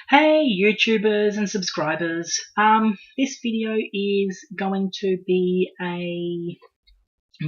Hey YouTubers and subscribers, this video is going to be a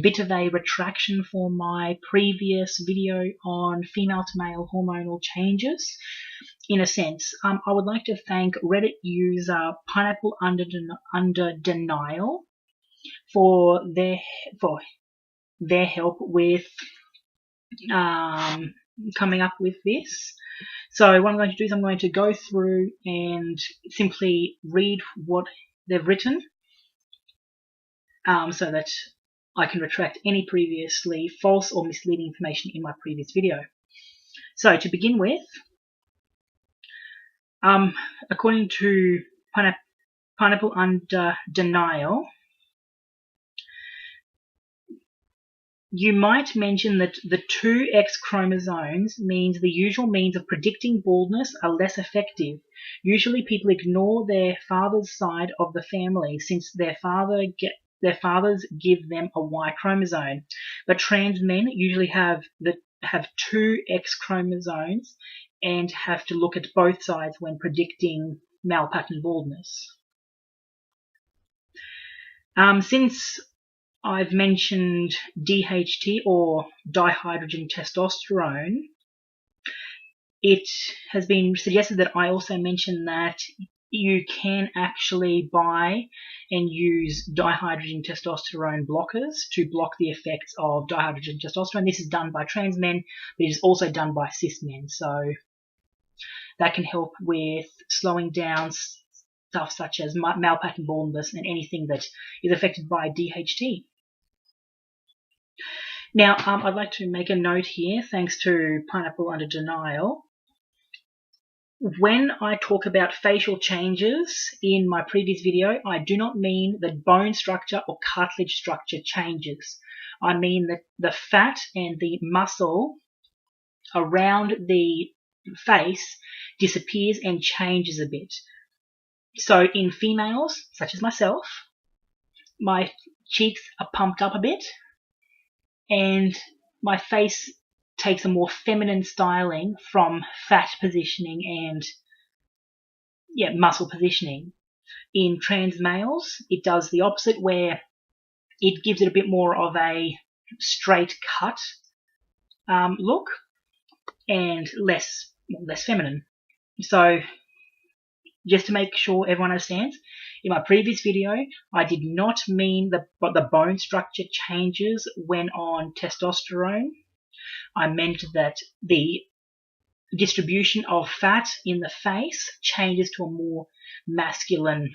bit of a retraction for my previous video on female to male hormonal changes. In a sense, I would like to thank Reddit user Pineapple Under Denial for their help with coming up with this. So what I'm going to do is I'm going to go through and simply read what they've written so that I can retract any previously false or misleading information in my previous video. So to begin with, according to Pineapple Under Denial, you might mention that the two X chromosomes means the usual means of predicting baldness are less effective. Usually people ignore their father's side of the family since their fathers give them a Y chromosome. But trans men usually have two X chromosomes and have to look at both sides when predicting male pattern baldness. Since I've mentioned DHT or dihydrogen testosterone, it has been suggested that I also mention that you can actually buy and use dihydrogen testosterone blockers to block the effects of dihydrogen testosterone. This is done by trans men, but it is also done by cis men. So that can help with slowing down stuff such as male pattern baldness and anything that is affected by DHT. Now, I'd like to make a note here, thanks to Pineapple Under Denial. When I talk about facial changes in my previous video, I do not mean that bone structure or cartilage structure changes. I mean that the fat and the muscle around the face disappears and changes a bit. So in females, such as myself, my cheeks are pumped up a bit, and my face takes a more feminine styling from fat positioning and muscle positioning. In trans males, it does the opposite, where it gives it a bit more of a straight cut look and less feminine. So just to make sure everyone understands, in my previous video, I did not mean that the bone structure changes when on testosterone. I meant that the distribution of fat in the face changes to a more masculine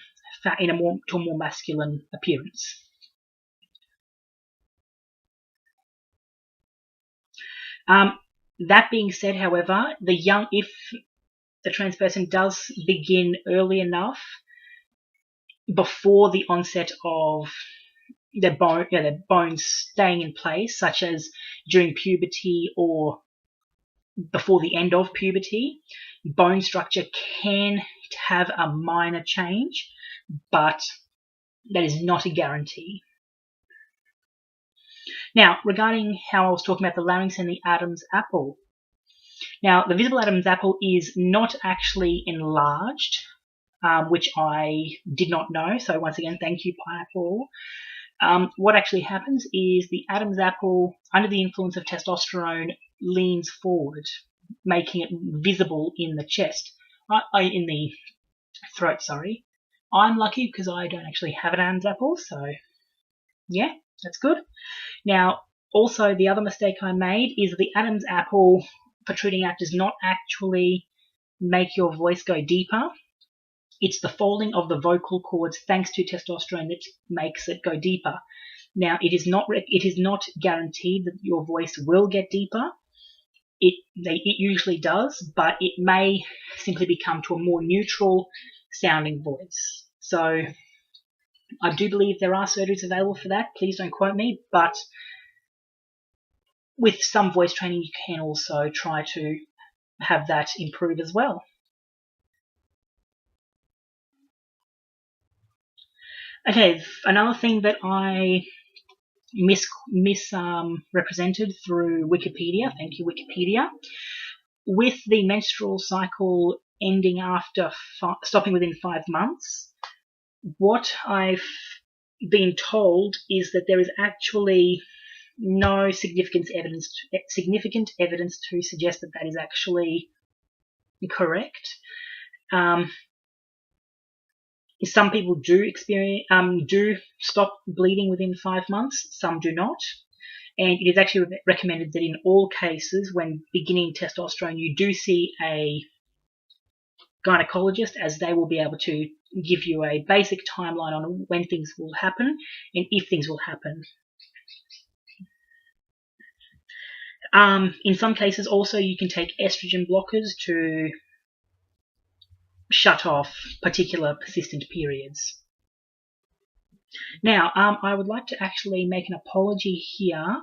appearance. That being said, however, if the trans person does begin early enough before the onset of their bones staying in place, such as during puberty or before the end of puberty, bone structure can have a minor change, but that is not a guarantee. Now, regarding how I was talking about the larynx and the Adam's apple. Now, the visible Adam's apple is not actually enlarged, which I did not know. So once again, thank you, Pineapple. What actually happens is the Adam's apple, under the influence of testosterone, leans forward, making it visible in the chest, in the throat, sorry. I'm lucky because I don't actually have an Adam's apple, so yeah, that's good. Now, also the other mistake I made is the Adam's apple protruding out does not actually make your voice go deeper. It's the folding of the vocal cords thanks to testosterone that makes it go deeper. Now, it is not guaranteed that your voice will get deeper. It usually does, but it may simply become to a more neutral sounding voice. So I do believe there are surgeries available for that. Please don't quote me, but with some voice training, you can also try to have that improve as well. Okay, another thing that I misrepresented through Wikipedia, thank you Wikipedia, with the menstrual cycle ending after stopping within 5 months, what I've been told is that there is actually no significant evidence to suggest that that is actually correct. Some people do stop bleeding within 5 months, some do not. And it is actually recommended that in all cases, when beginning testosterone, you do see a gynecologist, as they will be able to give you a basic timeline on when things will happen and if things will happen. In some cases also you can take estrogen blockers to shut off particular persistent periods. Now, I would like to actually make an apology here.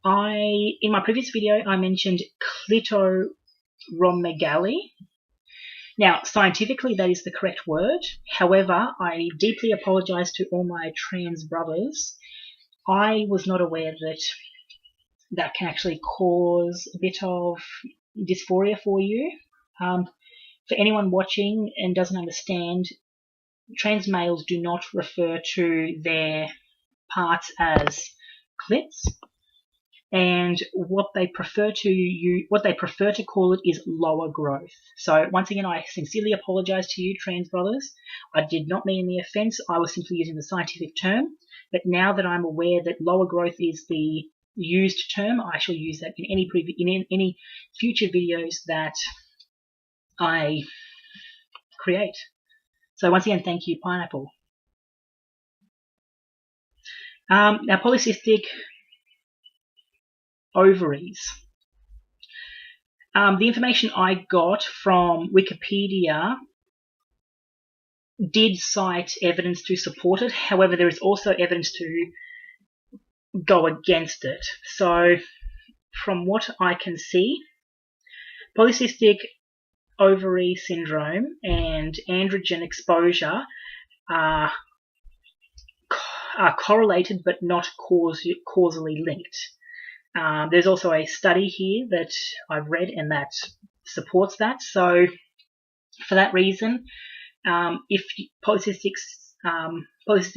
In my previous video, I mentioned clitoromegaly. Now, scientifically, that is the correct word. However, I deeply apologize to all my trans brothers. I was not aware that that can actually cause a bit of dysphoria for you. For anyone watching and doesn't understand, trans males do not refer to their parts as clits, and what they prefer to call it is lower growth. So once again, I sincerely apologize to you, trans brothers. I did not mean any offense. I was simply using the scientific term. But now that I'm aware that lower growth is the used term, I shall use that in any future videos that I create. So once again, thank you, Pineapple. Now, polycystic ovaries. The information I got from Wikipedia did cite evidence to support it. However, there is also evidence to go against it. So from what I can see, polycystic ovary syndrome and androgen exposure are correlated but not causally linked. There's also a study here that I've read and that supports that. So for that reason, if polycystic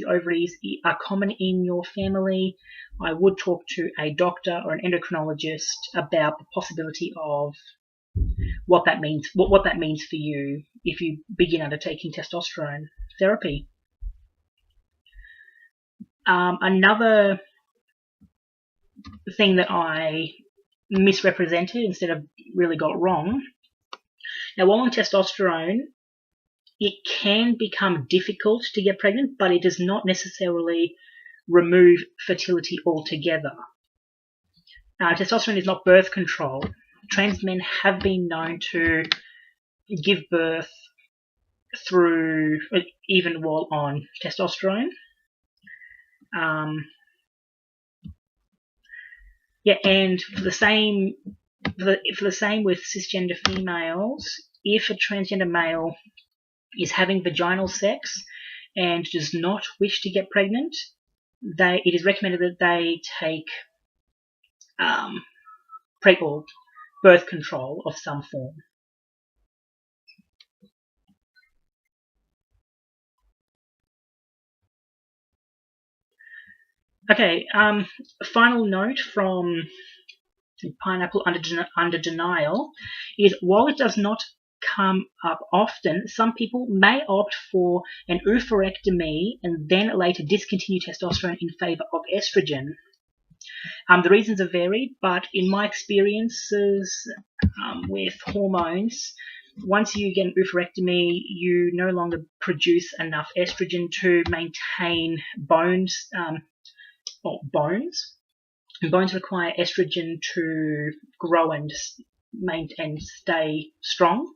ovaries are common in your family, I would talk to a doctor or an endocrinologist about the possibility of what that means for you if you begin undertaking testosterone therapy. Another thing that I misrepresented instead of really got wrong. Now, while on testosterone, it can become difficult to get pregnant, but it does not necessarily remove fertility altogether. Testosterone is not birth control. Trans men have been known to give birth through even while on testosterone. And for the same with cisgender females, if a transgender male is having vaginal sex and does not wish to get pregnant, it is recommended that they take birth control of some form. Okay, final note from Pineapple under denial is, while it does not come up often, some people may opt for an oophorectomy and then later discontinue testosterone in favor of estrogen. The reasons are varied, but in my experiences with hormones, once you get an oophorectomy, you no longer produce enough estrogen to maintain bones. Bones require estrogen to grow and stay strong.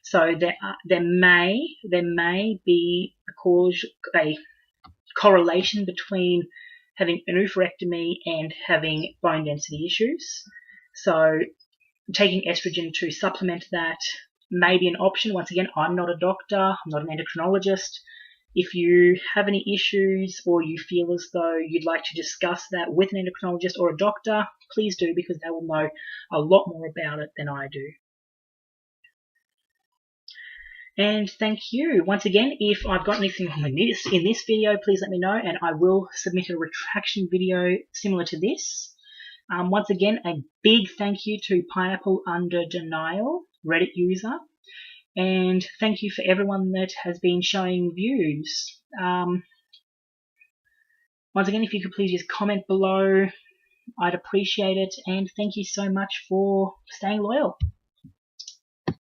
So there may be a correlation between having an oophorectomy and having bone density issues. So taking estrogen to supplement that may be an option. Once again, I'm not a doctor, I'm not an endocrinologist. If you have any issues or you feel as though you'd like to discuss that with an endocrinologist or a doctor, please do, because they will know a lot more about it than I do. And thank you. Once again, if I've got anything wrong in this video, please let me know, and I will submit a retraction video similar to this. Once again, a big thank you to Pineapple Under Denial, Reddit user. And thank you for everyone that has been showing views. Once again, if you could please just comment below, I'd appreciate it. And thank you so much for staying loyal.